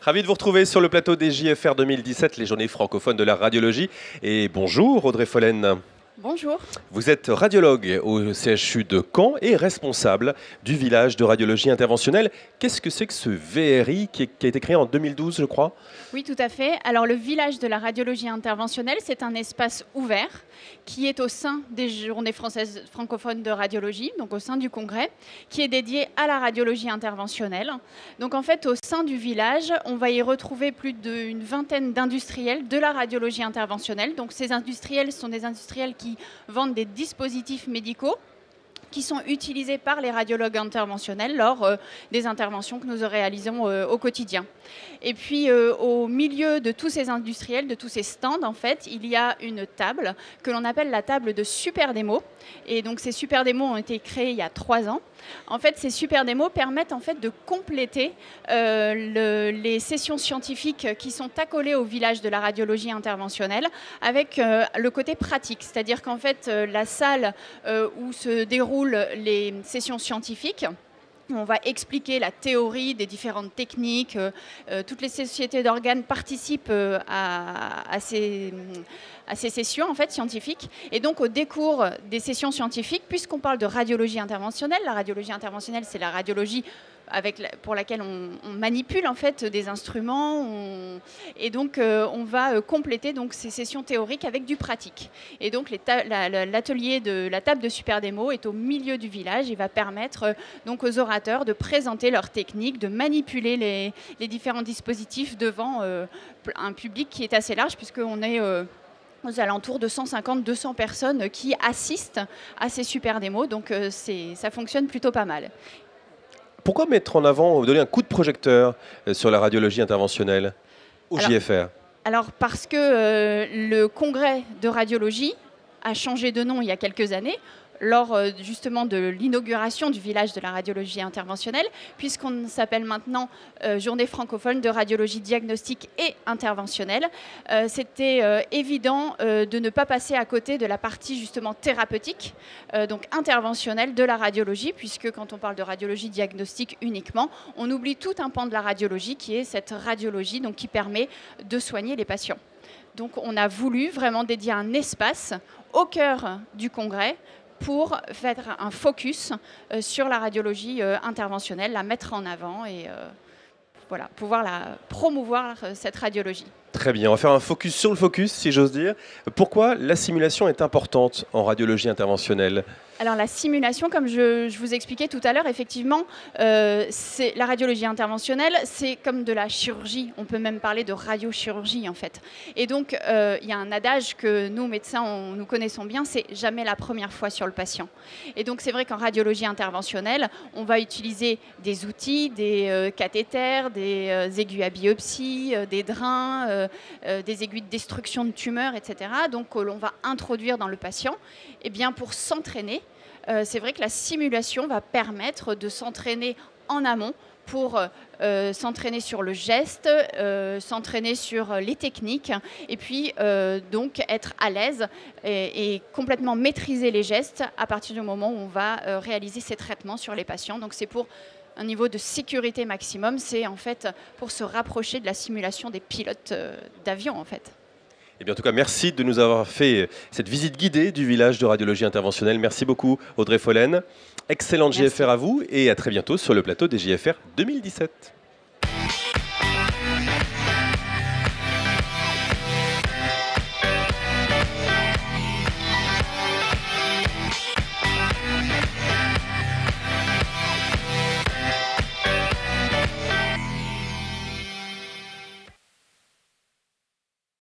Ravi de vous retrouver sur le plateau des JFR 2017, les journées francophones de la radiologie. Et bonjour Audrey Follen. Bonjour. Vous êtes radiologue au CHU de Caen et responsable du village de radiologie interventionnelle. Qu'est-ce que c'est que ce VRI qui a été créé en 2012, je crois? Oui, tout à fait. Alors, le village de la radiologie interventionnelle, c'est un espace ouvert qui est au sein des journées françaises francophones de radiologie, donc au sein du congrès, qui est dédié à la radiologie interventionnelle. Donc, en fait, au sein du village, on va y retrouver plus d'une vingtaine d'industriels de la radiologie interventionnelle. Donc, ces industriels sont des industriels qui vendent des dispositifs médicaux qui sont utilisés par les radiologues interventionnels lors des interventions que nous réalisons au quotidien. Et puis, au milieu de tous ces industriels, de tous ces stands, en fait, il y a une table que l'on appelle la table de super démos. Et donc, ces super démos ont été créées il y a 3 ans. En fait, ces super démos permettent en fait de compléter les sessions scientifiques qui sont accolées au village de la radiologie interventionnelle avec le côté pratique. C'est-à-dire qu'en fait, la salle où se déroulent les sessions scientifiques, on va expliquer la théorie des différentes techniques. Toutes les sociétés d'organes participent à ces sessions en fait, scientifiques. Et donc, au décours des sessions scientifiques, puisqu'on parle de radiologie interventionnelle, la radiologie interventionnelle, c'est la radiologie pour laquelle on manipule en fait des instruments. Et donc, on va compléter donc, ces sessions théoriques avec du pratique. Et donc, l'atelier de la table de super démo est au milieu du village et va permettre donc, aux orateurs de présenter leurs techniques, de manipuler les différents dispositifs devant un public qui est assez large, puisqu'on est aux alentours de 150-200 personnes qui assistent à ces super démos. Donc, ça fonctionne plutôt pas mal. Pourquoi mettre en avant, donner un coup de projecteur sur la radiologie interventionnelle au JFR? Alors, parce que le congrès de radiologie a changé de nom il y a quelques années, lors justement de l'inauguration du village de la radiologie interventionnelle, puisqu'on s'appelle maintenant Journée francophone de radiologie diagnostique et interventionnelle. C'était évident de ne pas passer à côté de la partie justement thérapeutique, donc interventionnelle de la radiologie, puisque quand on parle de radiologie diagnostique uniquement, on oublie tout un pan de la radiologie qui est cette radiologie donc, qui permet de soigner les patients. Donc on a voulu vraiment dédier un espace au cœur du congrès pour faire un focus sur la radiologie interventionnelle, la mettre en avant et voilà, pouvoir promouvoir cette radiologie. Très bien, on va faire un focus sur le focus, si j'ose dire. Pourquoi la simulation est importante en radiologie interventionnelle? Alors la simulation, comme je vous expliquais tout à l'heure, effectivement, c'est la radiologie interventionnelle, c'est comme de la chirurgie. On peut même parler de radiochirurgie en fait. Et donc il y a un adage que nous médecins nous connaissons bien, c'est jamais la première fois sur le patient. Et donc c'est vrai qu'en radiologie interventionnelle, on va utiliser des outils, des cathéters, des aiguilles à biopsie, des drains, des aiguilles de destruction de tumeurs, etc. Donc l'on va introduire dans le patient, et bien pour s'entraîner. C'est vrai que la simulation va permettre de s'entraîner en amont pour s'entraîner sur le geste, s'entraîner sur les techniques et puis donc être à l'aise et complètement maîtriser les gestes à partir du moment où on va réaliser ces traitements sur les patients. Donc c'est pour un niveau de sécurité maximum, c'est en fait pour se rapprocher de la simulation des pilotes d'avion en fait. Eh bien, en tout cas, merci de nous avoir fait cette visite guidée du village de radiologie interventionnelle. Merci beaucoup, Audrey Follen. Excellente JFR à vous et à très bientôt sur le plateau des JFR 2017.